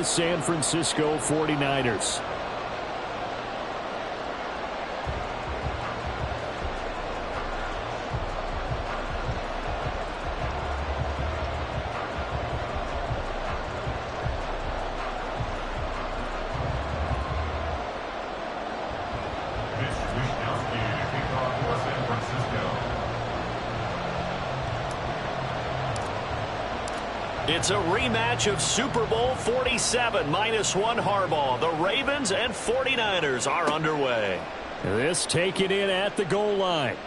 the San Francisco 49ers. It's a rematch of Super Bowl 47, -1 Harbaugh. The Ravens and 49ers are underway. This taken in at the goal line.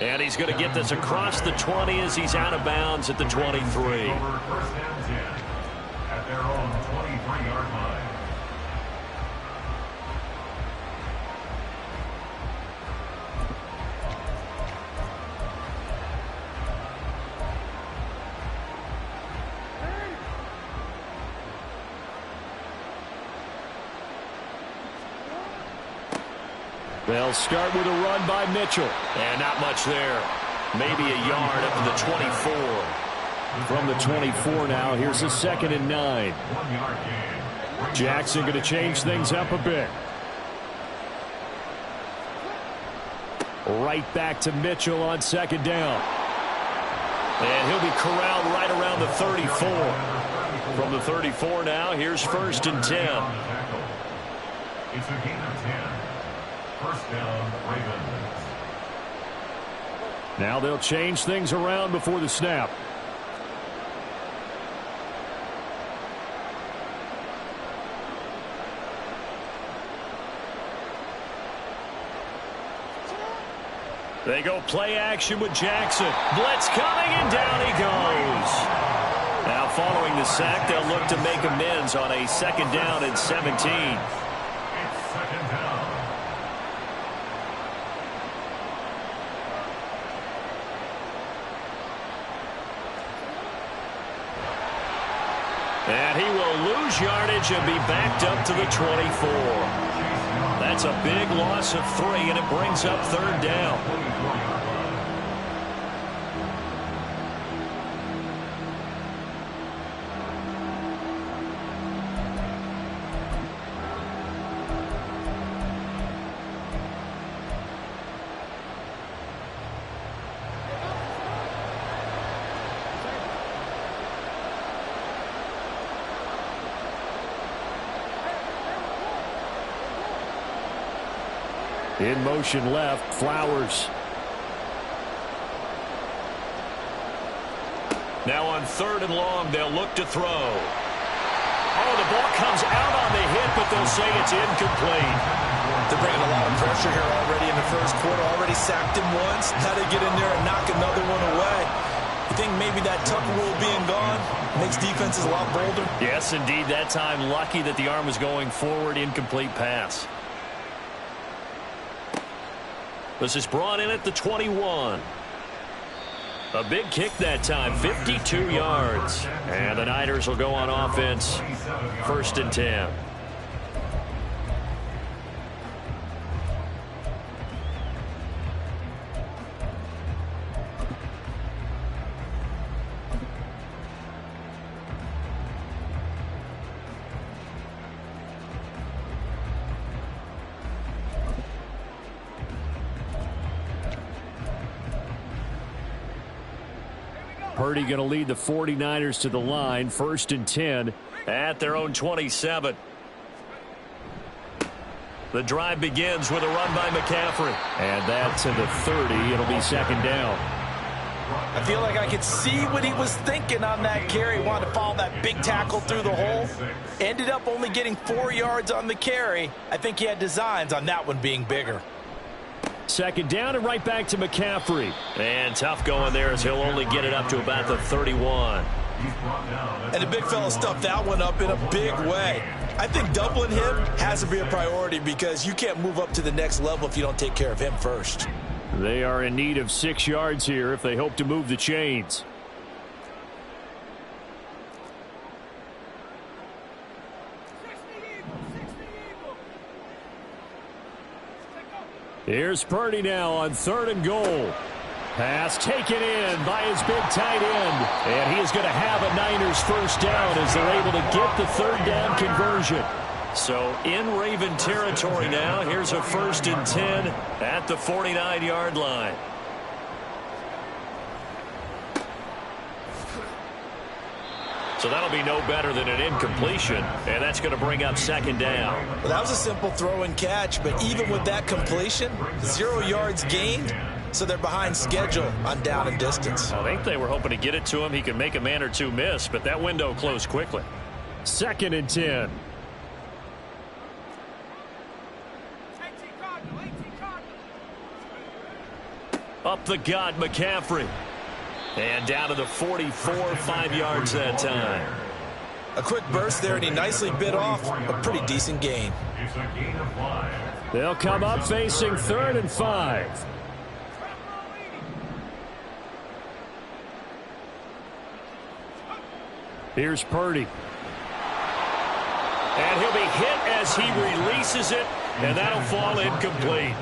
And he's going to get this across the 20 as he's out of bounds at the 23. First down 10 at their own 23-yard line. They'll start with a run by Mitchell. And not much there. Maybe a yard up to the 24. From the 24 now, here's a 2nd and 9. Jackson going to change things up a bit. Right back to Mitchell on 2nd down. And he'll be corralled right around the 34. From the 34 now, here's 1st and 10. It's a gain of 10. First down, Ravens. Now they'll change things around before the snap. They go play action with Jackson. Blitz coming, and down he goes. Now following the sack, they'll look to make amends on a 2nd down and 17. It's 2nd down. And he will lose yardage and be backed up to the 24. That's a big loss of 3, and it brings up 3rd down. In motion left, Flowers. Now on 3rd and long, they'll look to throw. Oh, the ball comes out on the hit, but they'll say it's incomplete. They're bringing a lot of pressure here already in the first quarter. Already sacked him once. How to get in there and knock another one away. You think maybe that tuck rule being gone makes defenses a lot bolder? Yes, indeed. That time, lucky that the arm was going forward. Incomplete pass. This is brought in at the 21. A big kick that time, 52 yards. And the Niners will go on offense, 1st and 10. Purdy going to lead the 49ers to the line, 1st and 10 at their own 27. The drive begins with a run by McCaffrey. And that to the 30. It'll be 2nd down. I feel like I could see what he was thinking on that carry. Wanted to follow that big tackle through the hole. Ended up only getting 4 yards on the carry. I think he had designs on that one being bigger. 2nd down and right back to McCaffrey. And tough going there as he'll only get it up to about the 31. And the big fella stuffed that one up in a big way. I think doubling him has to be a priority because you can't move up to the next level if you don't take care of him first. They are in need of 6 yards here if they hope to move the chains. Here's Purdy now on 3rd and goal. Pass taken in by his big tight end. And he is going to have a Niners first down as they're able to get the third down conversion. So in Raven territory now. Here's a 1st and 10 at the 49-yard line. So that'll be no better than an incompletion, and that's going to bring up 2nd down. Well, that was a simple throw and catch, but even with that completion, 0 yards gained, so they're behind schedule on down and distance. I think they were hoping to get it to him. He could make a man or two miss, but that window closed quickly. 2nd and 10. Up the gut, McCaffrey. And down to the 44, 5 yards that time. A quick burst there, and he nicely bit off a pretty decent gain. It's a gain of 5. They'll come up facing 3rd and 5. Here's Purdy. And he'll be hit as he releases it, and that'll fall incomplete.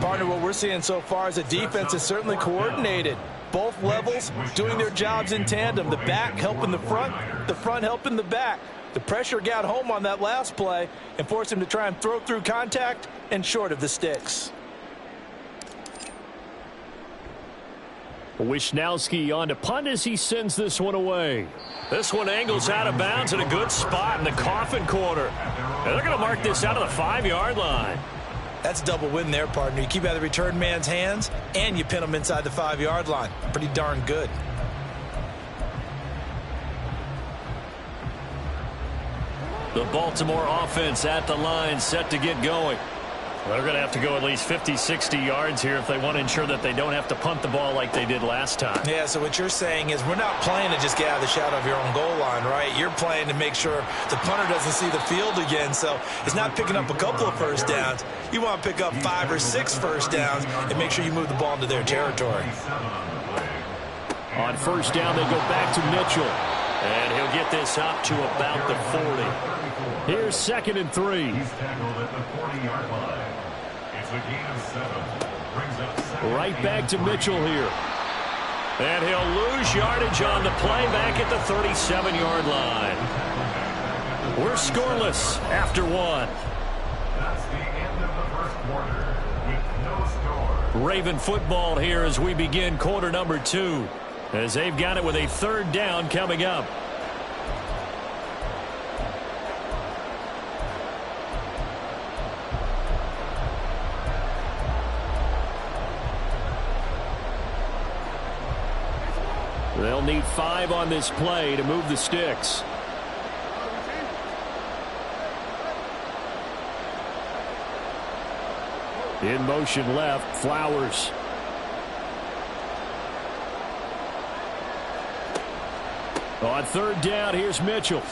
Partner, what we're seeing so far is the defense is certainly coordinated. Both levels doing their jobs in tandem. The back helping the front helping the back. The pressure got home on that last play and forced him to try and throw through contact and short of the sticks. Wisnowski on to punt as he sends this one away. This one angles out of bounds in a good spot in the coffin corner. And they're going to mark this out of the 5-yard line. That's a double win there, partner. You keep out of the return man's hands, and you pin him inside the 5-yard line. Pretty darn good. The Baltimore offense at the line, set to get going. They're going to have to go at least 50, 60 yards here if they want to ensure that they don't have to punt the ball like they did last time. Yeah, so what you're saying is we're not playing to just get out of the shadow of your own goal line, right? You're playing to make sure the punter doesn't see the field again. So it's not picking up a couple of first downs. You want to pick up 5 or 6 first downs and make sure you move the ball into their territory. On first down, they go back to Mitchell. And he'll get this up to about the 40. Here's 2nd and 3. He's tackled at the 40-yard line. It's a gain of 7. Brings up 2nd. Right back to Mitchell here. And he'll lose yardage on the play back at the 37-yard line. We're scoreless after 1. That's the end of the first quarter with no score. Raven football here as we begin quarter number 2. As they've got it with a 3rd down coming up. They'll need 5 on this play to move the sticks. In motion left, Flowers. On 3rd down, here's Mitchell.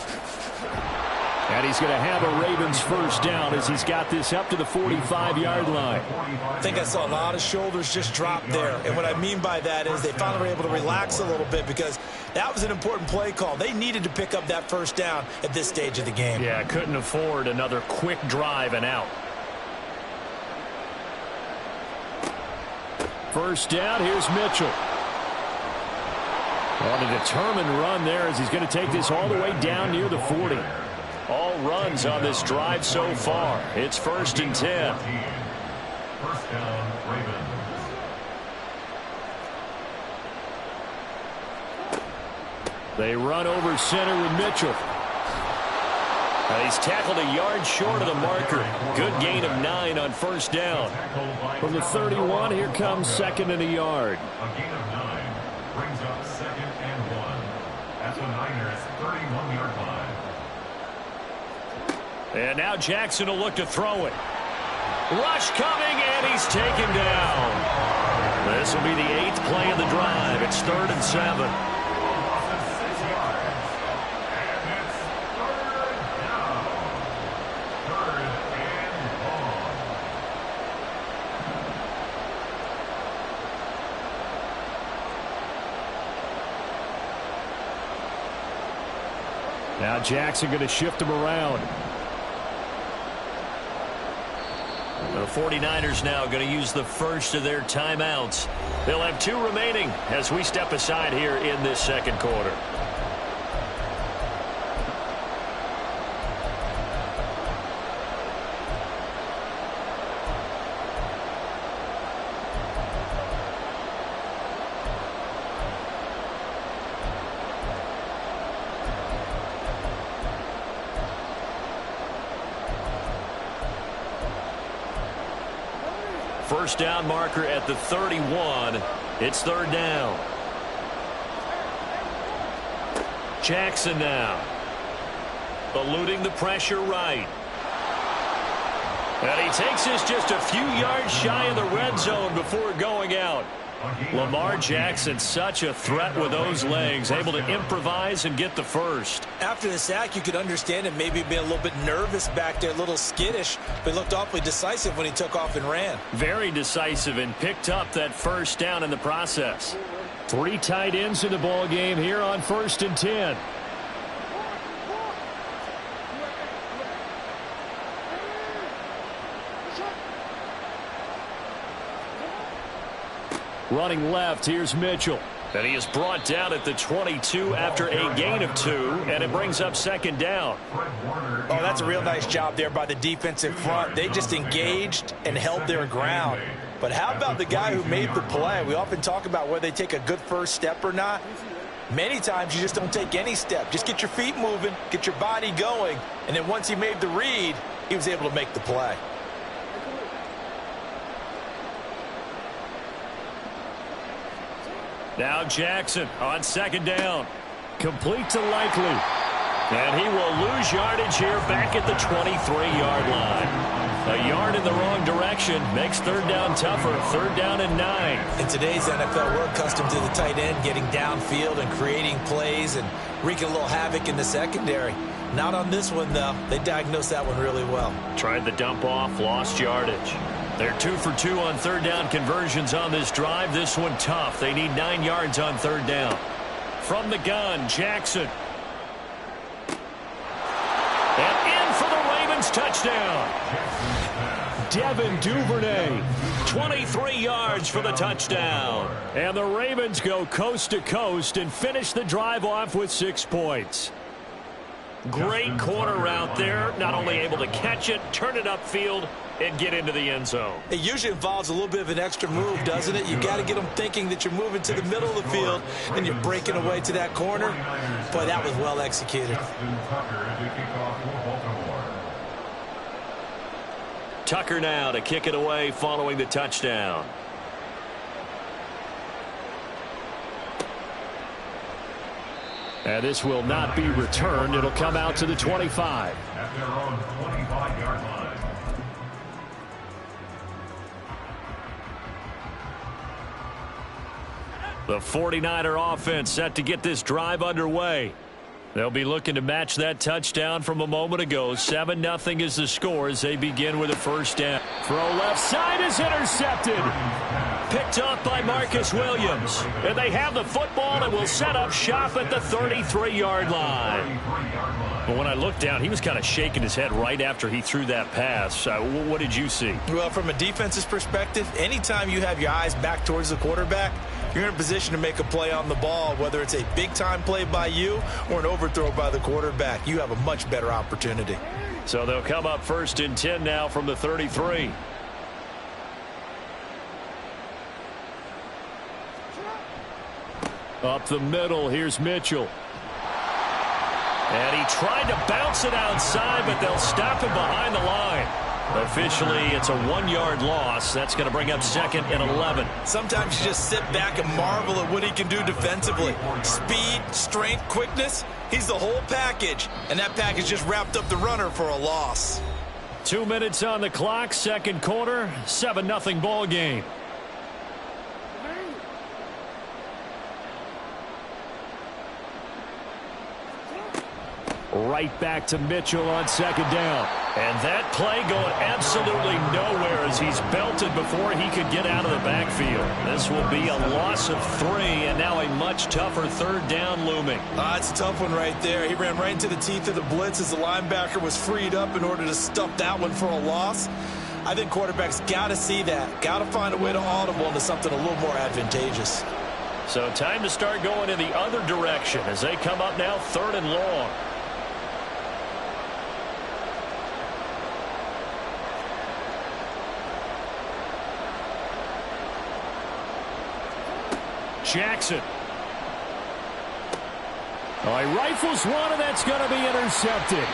And he's going to have a Ravens first down as he's got this up to the 45-yard line. I think I saw a lot of shoulders just drop there. And what I mean by that is they finally were able to relax a little bit because that was an important play call. They needed to pick up that first down at this stage of the game. Yeah, couldn't afford another quick drive and out. First down, here's Mitchell. On a determined run there as he's going to take this all the way down near the 40. All runs on this drive so far. It's 1st and 10. First down, Ravens. They run over center with Mitchell. He's tackled a yard short of the marker. Good gain of 9 on first down. From the 31, here comes 2nd and a yard. A gain of 9 brings up 2nd and 1 at the Niners' 31-yard line. And now Jackson will look to throw it. Rush coming, and he's taken down. This will be the 8th play of the drive. It's 3rd and 7. Now Jackson going to shift him around. The 49ers now going to use the first of their timeouts. They'll have 2 remaining as we step aside here in this second quarter. First down marker at the 31. It's 3rd down. Jackson now. Eluding the pressure right. And he takes us just a few yards shy of the red zone before going out. Lamar Jackson, such a threat with those legs, able to improvise and get the first. After the sack, you could understand him maybe being a little bit nervous back there, a little skittish, but he looked awfully decisive when he took off and ran. Very decisive and picked up that first down in the process. 3 tight ends in the ball game here on 1st and 10. Running left, here's Mitchell. And he is brought down at the 22 after a gain of 2, and it brings up 2nd down. Oh, that's a real nice job there by the defensive front. They just engaged and held their ground. But how about the guy who made the play? We often talk about whether they take a good first step or not. Many times you just don't take any step. Just get your feet moving, get your body going, and then once he made the read, he was able to make the play. Now Jackson on 2nd down. Complete to Likely. And he will lose yardage here back at the 23-yard line. A yard in the wrong direction makes 3rd down tougher. 3rd down and 9. In today's NFL, we're accustomed to the tight end getting downfield and creating plays and wreaking a little havoc in the secondary. Not on this one, though. They diagnosed that one really well. Tried the dump off, lost yardage. They're 2 for 2 on 3rd down conversions on this drive. This one tough. They need 9 yards on 3rd down. From the gun, Jackson. And in for the Ravens touchdown. Devin Duvernay, 23 yards for the touchdown. And the Ravens go coast to coast and finish the drive off with 6 points. Great corner route there. Not only able to catch it, turn it upfield, and get into the end zone. It usually involves a little bit of an extra move, doesn't it? You got to get them thinking that you're moving to the middle of the field and you're breaking away to that corner. Boy, that was well executed. Tucker now to kick it away following the touchdown. And this will not be returned. It'll come out to the 25. At their own 25-yard line. The 49er offense set to get this drive underway. They'll be looking to match that touchdown from a moment ago. 7-0 is the score as they begin with a 1st down. Throw left side is intercepted. Picked up by Marcus Williams. And they have the football and will set up shop at the 33-yard line. But when I looked down, he was kind of shaking his head right after he threw that pass. What did you see? Well, from a defense's perspective, anytime you have your eyes back towards the quarterback, you're in a position to make a play on the ball, whether it's a big-time play by you or an overthrow by the quarterback. You have a much better opportunity. So they'll come up 1st and 10 now from the 33. Up the middle, here's Mitchell. And he tried to bounce it outside, but they'll stop him behind the line. Officially, it's a 1-yard loss. That's going to bring up 2nd and 11. Sometimes you just sit back and marvel at what he can do defensively. Speed, strength, quickness, he's the whole package. And that package just wrapped up the runner for a loss. 2 minutes on the clock, second quarter, 7-0 ball game. Right back to Mitchell on 2nd down. And that play going absolutely nowhere as he's belted before he could get out of the backfield. This will be a loss of 3, and now a much tougher 3rd down looming. It's a tough one right there. He ran right into the teeth of the blitz as the linebacker was freed up in order to stuff that one for a loss. I think quarterbacks got to see that. Got to find a way to audible into something a little more advantageous. So time to start going in the other direction as they come up now 3rd and long. Jackson. Oh, he rifles one, and that's going to be intercepted.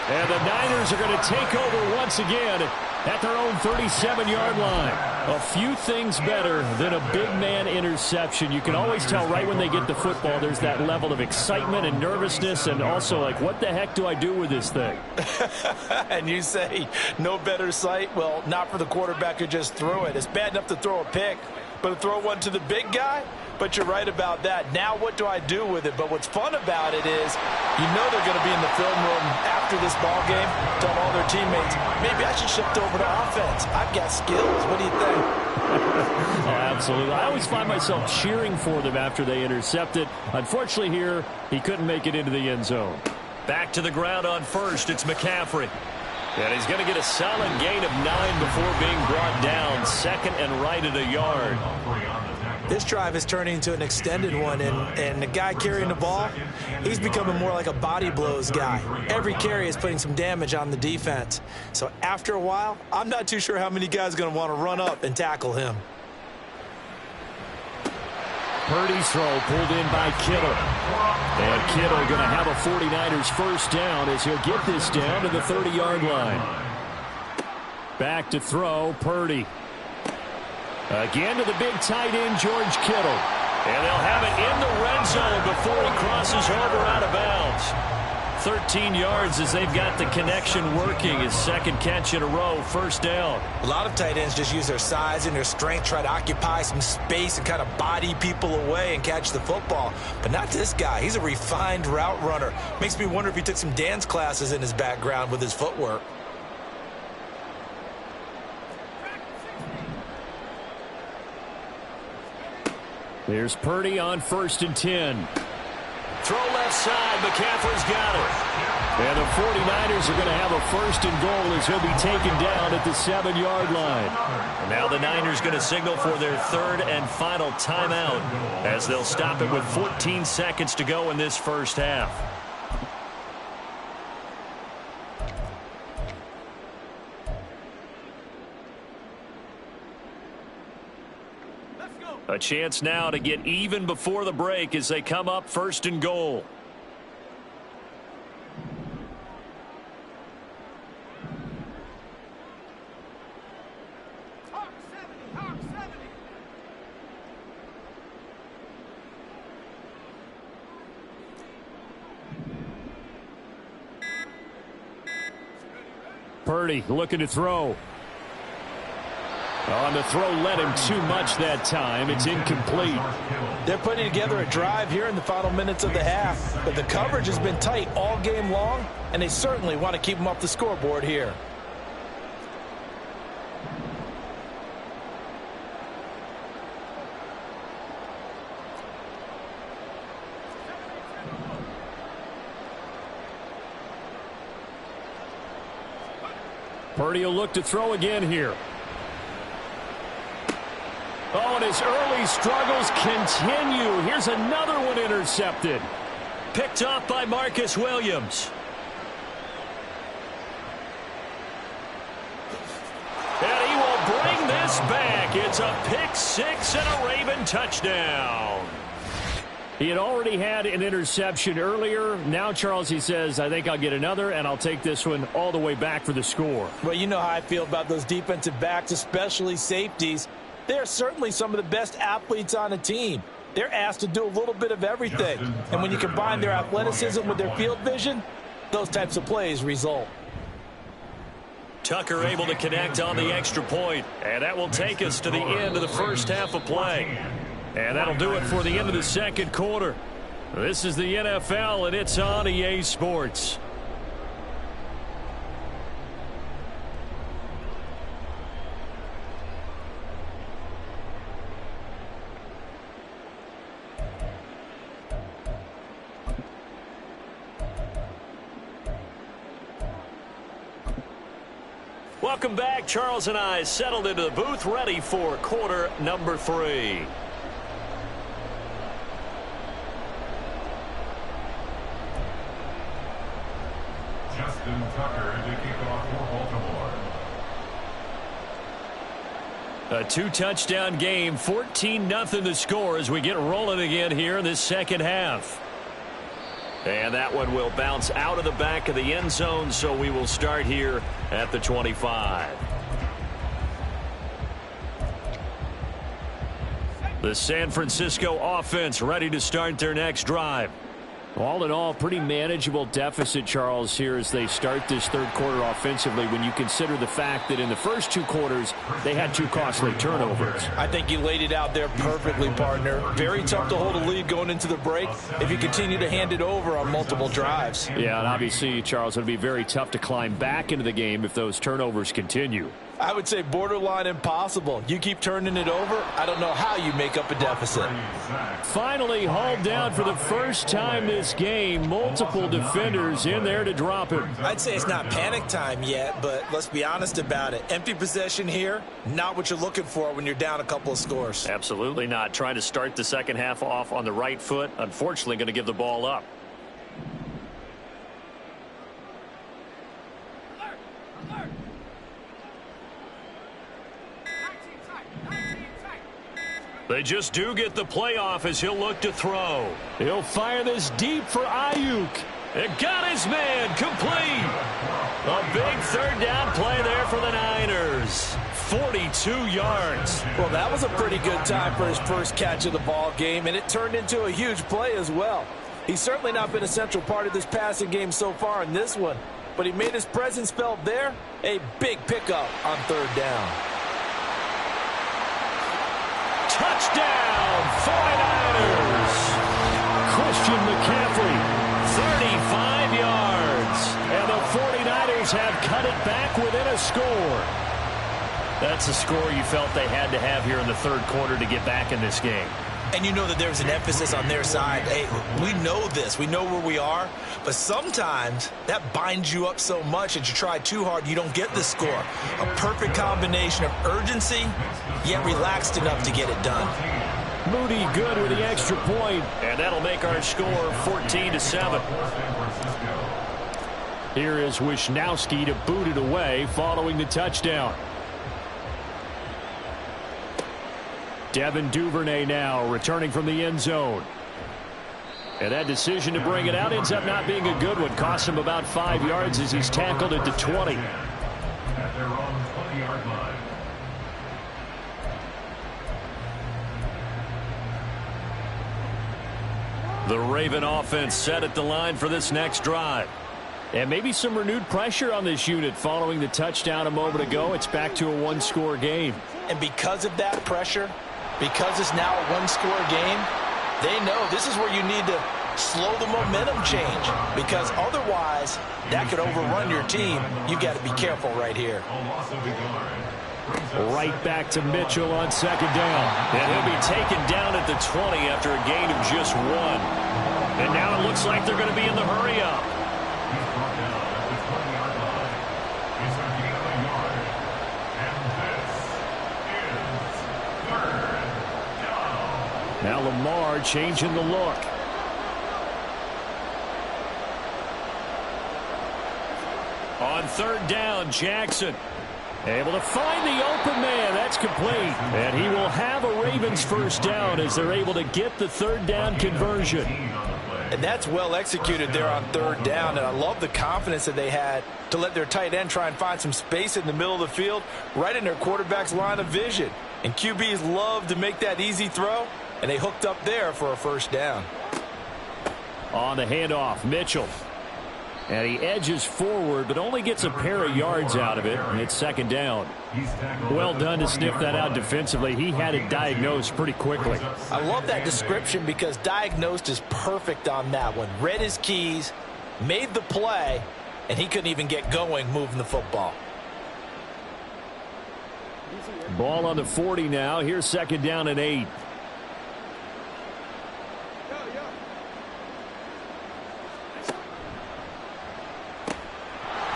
And the Niners are going to take over once again at their own 37-yard line. A few things better than a big man interception. You can always tell right when they get the football, there's that level of excitement and nervousness, and also like, what the heck do I do with this thing? And you say no better sight? Well, not for the quarterback who just threw it. It's bad enough to throw a pick, but to throw one to the big guy? But you're right about that. Now what do I do with it? But what's fun about it is you know they're going to be in the film room after this ball game, telling all their teammates, maybe I should shift over to offense. I've got skills. What do you think? Oh, absolutely. I always find myself cheering for them after they intercept it. Unfortunately here, he couldn't make it into the end zone. Back to the ground on first. It's McCaffrey. And he's going to get a solid gain of 9 before being brought down. 2nd and right at a yard. This drive is turning into an extended one, and the guy carrying the ball, he's becoming more like a body blows guy. Every carry is putting some damage on the defense. So after a while, I'm not too sure how many guys are going to want to run up and tackle him. Purdy's throw pulled in by Kittle. And Kittle going to have a 49ers first down as he'll get this down to the 30-yard line. Back to throw, Purdy. Again to the big tight end, George Kittle. And they'll have it in the red zone before he crosses over out of bounds. 13 yards as they've got the connection working. His 2nd catch in a row, first down. A lot of tight ends just use their size and their strength, try to occupy some space and kind of body people away and catch the football. But not this guy. He's a refined route runner. Makes me wonder if he took some dance classes in his background with his footwork. Here's Purdy on 1st and 10. Throw left side. McCaffrey's got it. And the 49ers are going to have a 1st and goal as he'll be taken down at the 7-yard line. And now the Niners going to signal for their 3rd and final timeout as they'll stop it with 14 seconds to go in this first half. A chance now to get even before the break as they come up 1st and goal. Purdy looking to throw. On the throw, led him too much that time. It's incomplete. They're putting together a drive here in the final minutes of the half, but the coverage has been tight all game long, and they certainly want to keep them off the scoreboard here. Purdy will look to throw again here. Oh, and his early struggles continue. Here's another one intercepted. Picked off by Marcus Williams. And he will bring this back. It's a pick six and a Raven touchdown. He had already had an interception earlier. Now, Charles, he says, I think I'll get another, and I'll take this one all the way back for the score. Well, you know how I feel about those defensive backs, especially safeties. They're certainly some of the best athletes on a team. They're asked to do a little bit of everything. And when you combine their athleticism with their field vision, those types of plays result. Tucker able to connect on the extra point, and that will take us to the end of the first half of play. And that'll do it for the end of the second quarter. This is the NFL, and it's on EA Sports. Welcome back. Charles and I settled into the booth, ready for quarter number 3. Justin Tucker to kick off for Baltimore. A 2-touchdown game, 14-0 the score as we get rolling again here in this second half. And that one will bounce out of the back of the end zone, so we will start here at the 25. The San Francisco offense ready to start their next drive. All in all, pretty manageable deficit, Charles, here as they start this third quarter offensively when you consider the fact that in the first 2 quarters, they had 2 costly turnovers. I think you laid it out there perfectly, partner. Very tough to hold a lead going into the break if you continue to hand it over on multiple drives. Yeah, and obviously, Charles, it would be very tough to climb back into the game if those turnovers continue. I would say borderline impossible. You keep turning it over, I don't know how you make up a deficit. Finally hauled down for the first time this game. Multiple defenders in there to drop him. I'd say it's not panic time yet, but let's be honest about it. Empty possession here, not what you're looking for when you're down a couple of scores. Absolutely not. Trying to start the second half off on the right foot. Unfortunately, going to give the ball up. They just do get the playoff as he'll look to throw. He'll fire this deep for Ayuk. It got his man complete. A big third down play there for the Niners. 42 yards. Well, that was a pretty good time for his first catch of the ball game, and it turned into a huge play as well. He's certainly not been a central part of this passing game so far in this one, but he made his presence felt there. A big pickup on third down. Touchdown, 49ers. Christian McCaffrey, 35 yards. And the 49ers have cut it back within a score. That's a score you felt they had to have here in the third quarter to get back in this game. And you know that there's an emphasis on their side. Hey, we know this. We know where we are. But sometimes that binds you up so much that you try too hard, you don't get the score. A perfect combination of urgency, yet relaxed enough to get it done. Moody good with the extra point, and that'll make our score 14-7. Here is Wisnowski to boot it away following the touchdown. Devin Duvernay now returning from the end zone. And that decision to bring it out ends up not being a good one. Cost him about 5 yards as he's tackled at the 20. At their own 20-yard line. The Raven offense set at the line for this next drive. And maybe some renewed pressure on this unit following the touchdown a moment ago. It's back to a one-score game. And because of that pressure, because it's now a one-score game, they know this is where you need to slow the momentum change, because otherwise that could overrun your team. You've got to be careful right here. Right back to Mitchell on second down. And he'll be taken down at the 20 after a gain of just 1. And now it looks like they're going to be in the hurry-up. He's brought down at the 20-yard line. It's a gain of a yard. And this is third down. Now Lamar changing the look. On third down, Jackson able to find the open man. That's complete. And he will have a Ravens first down as they're able to get the third down conversion. And that's well executed there on third down. And I love the confidence that they had to let their tight end try and find some space in the middle of the field, right in their quarterback's line of vision. And QBs love to make that easy throw, and they hooked up there for a first down. On the handoff, Mitchell. And he edges forward, but only gets a pair of yards out of it, and it's second down. Well done to sniff that out defensively. He had it diagnosed pretty quickly. I love that description because diagnosed is perfect on that one. Read his keys, made the play, and he couldn't even get going moving the football. Ball on the 40 now. Here's second down and 8.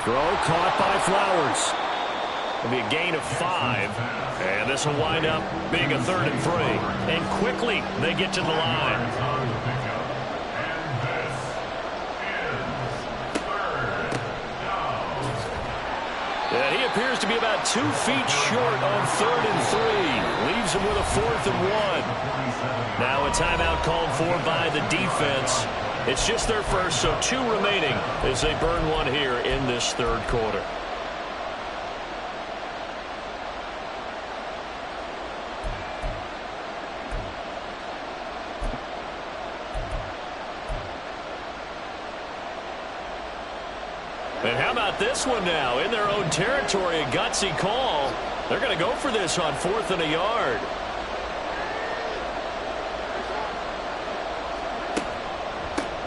Throw caught by Flowers. It'll be a gain of 5. And this will wind up being a 3rd and 3. And quickly they get to the line. And he appears to be about 2 feet short on 3rd and 3. Leaves him with a 4th and 1. Now a timeout called for by the defense. It's just their first, so 2 remaining as they burn one here in this 3rd quarter. And how about this one now? In their own territory, a gutsy call. They're going to go for this on 4th and a yard.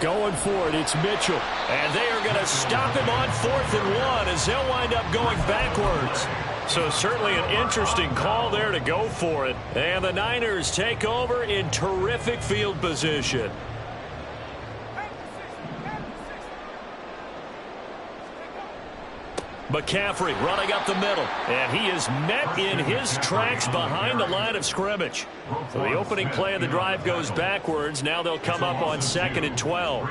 Going for it, it's Mitchell. And they are going to stop him on 4th and 1 as they'll wind up going backwards. So certainly an interesting call there to go for it. And the Niners take over in terrific field position. McCaffrey running up the middle, and he is met in his tracks behind the line of scrimmage. So the opening play of the drive goes backwards. Now they'll come up on 2nd and 12.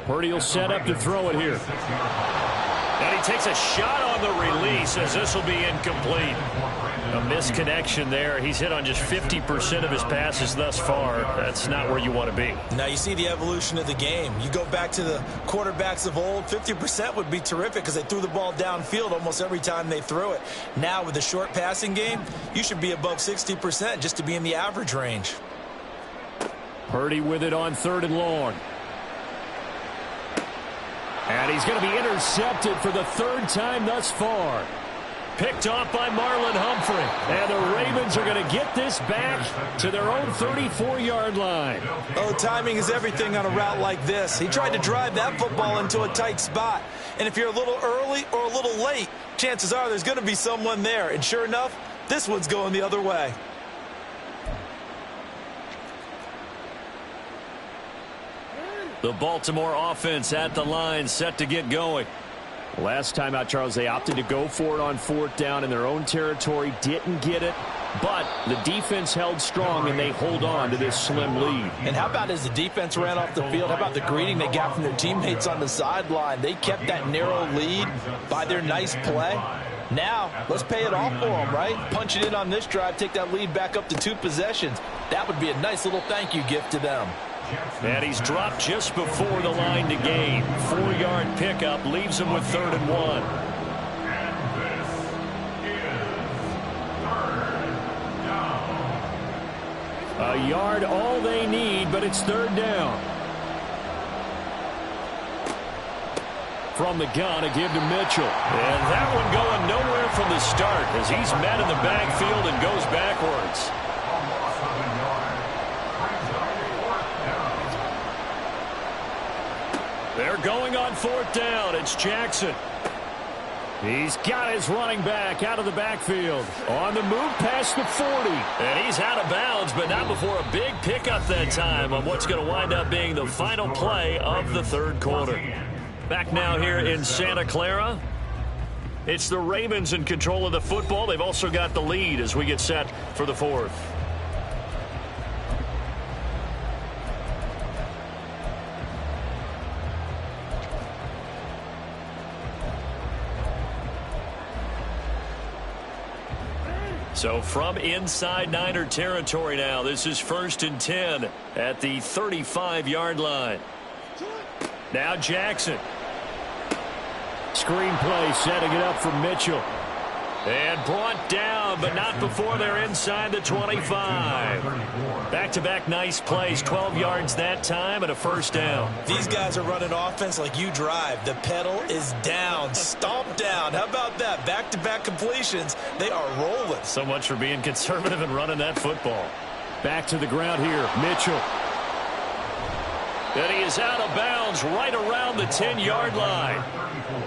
Purdy will set up to throw it here. And he takes a shot on the release as this will be incomplete. A misconnection there. He's hit on just 50% of his passes thus far. That's not where you want to be. Now you see the evolution of the game. You go back to the quarterbacks of old, 50% would be terrific because they threw the ball downfield almost every time they threw it. Now with the short passing game, you should be above 60% just to be in the average range. Purdy with it on 3rd and long. And he's going to be intercepted for the 3rd time thus far. Picked off by Marlon Humphrey. And the Ravens are going to get this back to their own 34-yard line. Oh, timing is everything on a route like this. He tried to drive that football into a tight spot. And if you're a little early or a little late, chances are there's going to be someone there. And sure enough, this one's going the other way. The Baltimore offense at the line, set to get going. Last time out, Charles, they opted to go for it on 4th down in their own territory. Didn't get it, but the defense held strong, and they hold on to this slim lead. And how about as the defense ran off the field, how about the greeting they got from their teammates on the sideline? They kept that narrow lead by their nice play. Now, let's pay it off for them, right? Punch it in on this drive, take that lead back up to 2 possessions. That would be a nice little thank you gift to them. And he's dropped just before the line to gain. 4-yard pickup leaves him with 3rd and 1. A yard all they need, but it's 3rd down. From the gun, a give to Mitchell. And that one going nowhere from the start as he's met in the backfield and goes backwards. They're going on 4th down. It's Jackson. He's got his running back out of the backfield. On the move past the 40. And he's out of bounds, but not before a big pickup that time on what's going to wind up being the final play of the 3rd quarter. Back now here in Santa Clara. It's the Ravens in control of the football. They've also got the lead as we get set for the 4th. So from inside Niner territory now, this is 1st and 10 at the 35-yard line. Now Jackson. Screenplay setting it up for Mitchell. And brought down, but not before they're inside the 25. Back-to-back nice plays, 12 yards that time and a 1st down. These guys are running offense like you drive. The pedal is down, stomp down. How about that? Back-to-back completions. They are rolling. So much for being conservative and running that football. Back to the ground here, Mitchell. And he is out of bounds right around the 10-yard line.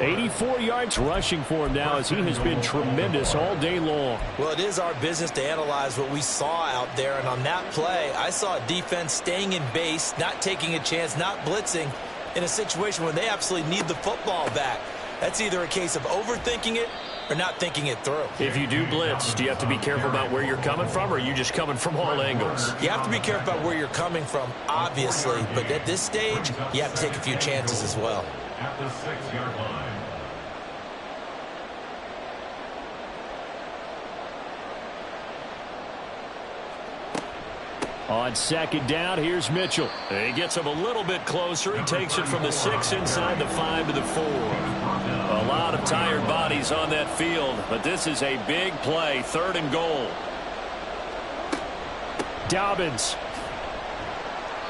84 yards rushing for him now as he has been tremendous all day long. Well, it is our business to analyze what we saw out there. And on that play, I saw a defense staying in base, not taking a chance, not blitzing in a situation where they absolutely need the football back. That's either a case of overthinking it or not thinking it through. If you do blitz, do you have to be careful about where you're coming from, or are you just coming from all angles? You have to be careful about where you're coming from, obviously, but at this stage, you have to take a few chances as well. At the 6-yard line. On second down, here's Mitchell. He gets him a little bit closer. He takes it from the 6 inside the 5 to the 4. A lot of tired bodies on that field, but this is a big play, 3rd and goal. Dobbins.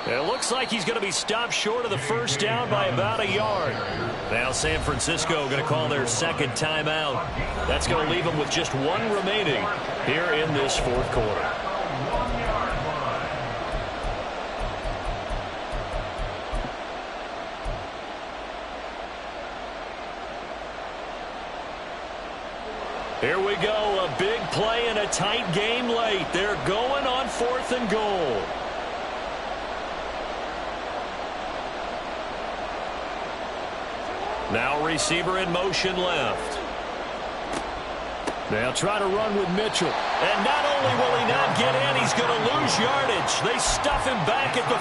It looks like he's going to be stopped short of the first down by about a yard. Now San Francisco going to call their second timeout. That's going to leave them with just 1 remaining here in this 4th quarter. Here we go, a big play and a tight game late. They're going on 4th and goal. Now receiver in motion left. They'll try to run with Mitchell. And not only will he not get in, he's going to lose yardage. They stuff him back at the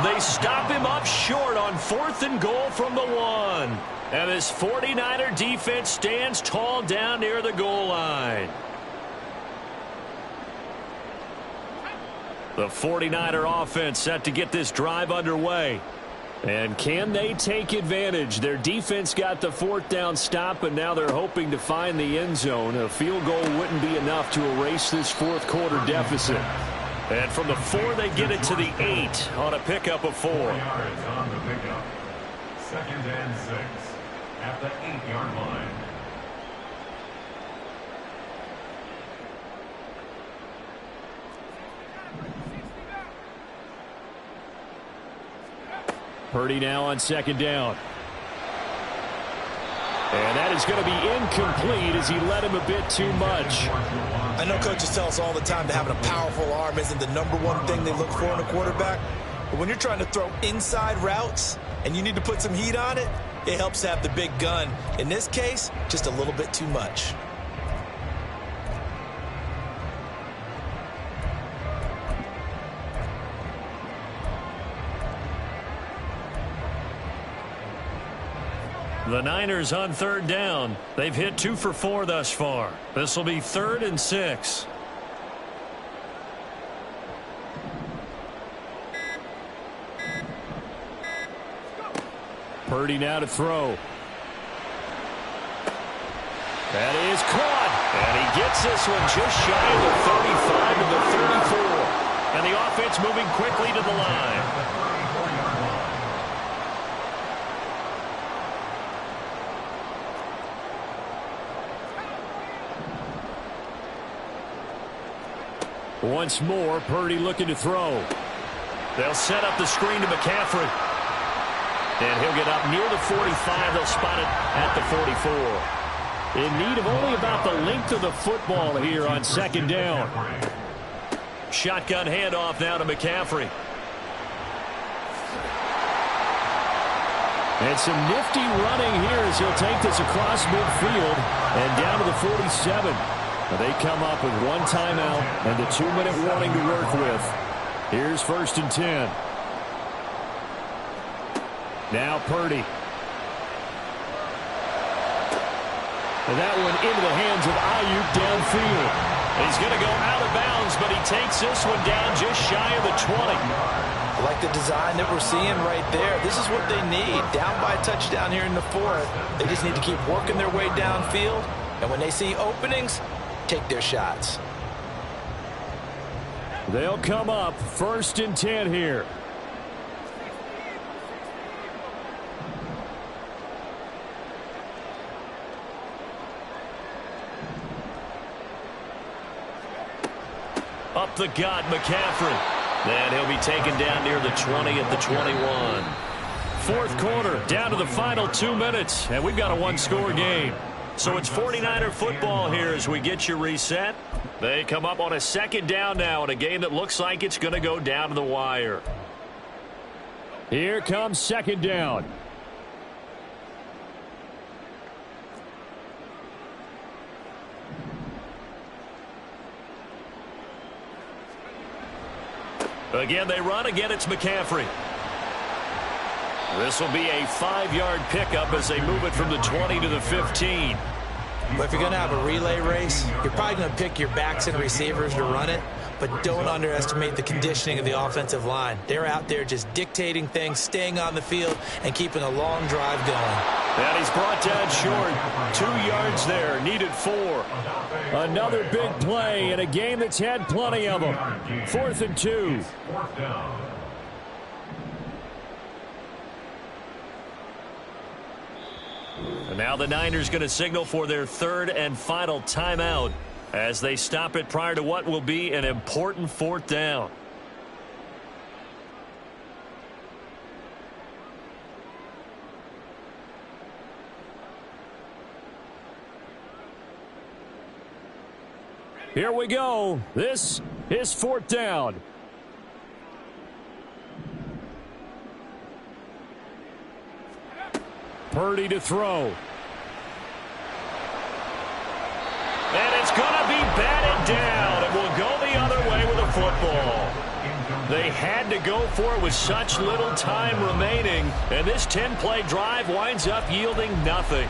4. They stop him up short on 4th and goal from the 1. And this 49er defense stands tall down near the goal line. The 49er offense set to get this drive underway. And can they take advantage? Their defense got the 4th down stop, and now they're hoping to find the end zone. A field goal wouldn't be enough to erase this 4th quarter deficit. And from the 4, they get it to the 8 on a pickup of 4. 4 yards on the pickup. 2nd and 6 at the 8-yard line. Purdy now on 2nd down. And that is going to be incomplete as he led him a bit too much. I know coaches tell us all the time that having a powerful arm isn't the #1 thing they look for in a quarterback. But when you're trying to throw inside routes and you need to put some heat on it, it helps to have the big gun. In this case, just a little bit too much. The Niners on 3rd down. They've hit 2 for 4 thus far. This will be 3rd and 6. Purdy now to throw. That is caught. And he gets this one just shy of the 35 to the 34. And the offense moving quickly to the line. Once more, Purdy looking to throw. They'll set up the screen to McCaffrey. And he'll get up near the 45. They'll spot it at the 44. In need of only about the length of the football here on 2nd down. Shotgun handoff now to McCaffrey. And some nifty running here as he'll take this across midfield and down to the 47. They come up with 1 timeout and a 2-minute warning to work with. Here's 1st and 10. Now Purdy. And that one into the hands of Ayuk downfield. He's going to go out of bounds, but he takes this one down just shy of the 20. I like the design that we're seeing right there. This is what they need. Down by a touchdown here in the 4th. They just need to keep working their way downfield. And when they see openings, take their shots. They'll come up 1st and 10 here. Up the gut, McCaffrey. And he'll be taken down near the 20 at the 21. 4th quarter, down to the final 2 minutes, and we've got a 1-score game. So it's 49er football here as we get you reset. They come up on a 2nd down now in a game that looks like it's going to go down to the wire. Here comes 2nd down. Again, they run. Again, it's McCaffrey. This will be a 5-yard pickup as they move it from the 20 to the 15. But if you're going to have a relay race, you're probably going to pick your backs and receivers to run it, but don't underestimate the conditioning of the offensive line. They're out there just dictating things, staying on the field, and keeping a long drive going. And he's brought down short. 2 yards there, needed 4. Another big play in a game that's had plenty of them. 4th and 2. And now the Niners going to signal for their 3rd and final timeout as they stop it prior to what will be an important 4th down. Here we go. This is 4th down. Purdy to throw. And it's going to be batted down. It will go the other way with a football. They had to go for it with such little time remaining, and this 10-play drive winds up yielding nothing.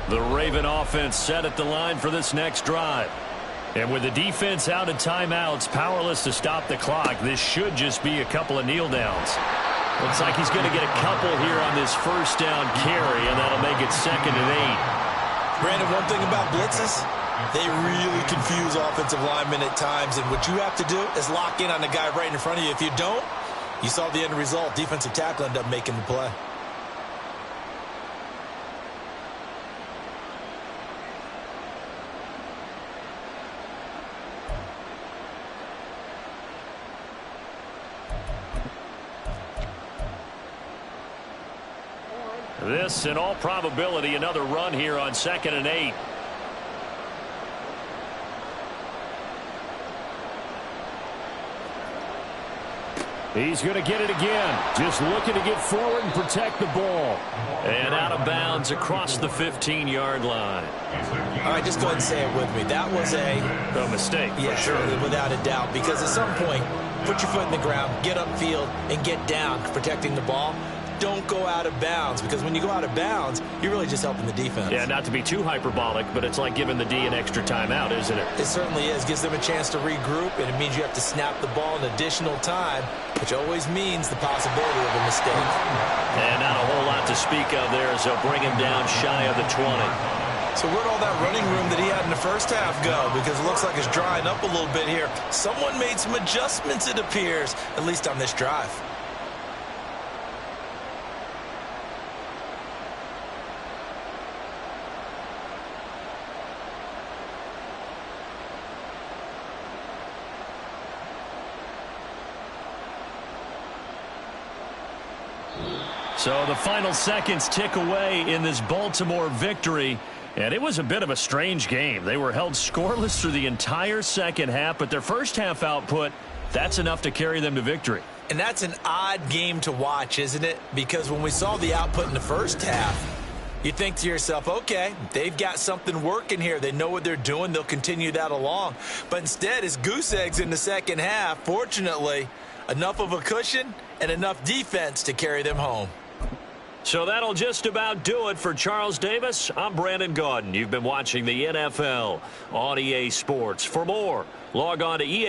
The Raven offense set at the line for this next drive. And with the defense out of timeouts, powerless to stop the clock, this should just be a couple of kneel downs. Looks like he's going to get a couple here on this 1st down carry, and that'll make it 2nd and 8. Brandon, one thing about blitzes, they really confuse offensive linemen at times, and what you have to do is lock in on the guy right in front of you. If you don't, you saw the end result. Defensive tackle ended up making the play. This, in all probability, another run here on 2nd and 8. He's going to get it again. Just looking to get forward and protect the ball. And out of bounds across the 15-yard line. All right, just go ahead and say it with me. That was a mistake, yeah, for sure. Without a doubt, because at some point, put your foot in the ground, get upfield, and get down protecting the ball. Don't go out of bounds, because when you go out of bounds, you're really just helping the defense. Yeah, not to be too hyperbolic, but it's like giving the D an extra timeout, isn't it? It certainly is. Gives them a chance to regroup, and it means you have to snap the ball in additional time, which always means the possibility of a mistake. And not a whole lot to speak of there as they'll bring him down shy of the 20. So where'd all that running room that he had in the first half go? Because it looks like it's drying up a little bit here. Someone made some adjustments, it appears, at least on this drive. So the final seconds tick away in this Baltimore victory. And it was a bit of a strange game. They were held scoreless through the entire second half, but their first half output, that's enough to carry them to victory. And that's an odd game to watch, isn't it? Because when we saw the output in the first half, you think to yourself, okay, they've got something working here. They know what they're doing. They'll continue that along. But instead, it's goose eggs in the second half. Fortunately, enough of a cushion and enough defense to carry them home. So that'll just about do it for Charles Davis. I'm Brandon Gaudin. You've been watching the NFL on EA Sports. For more, log on to EA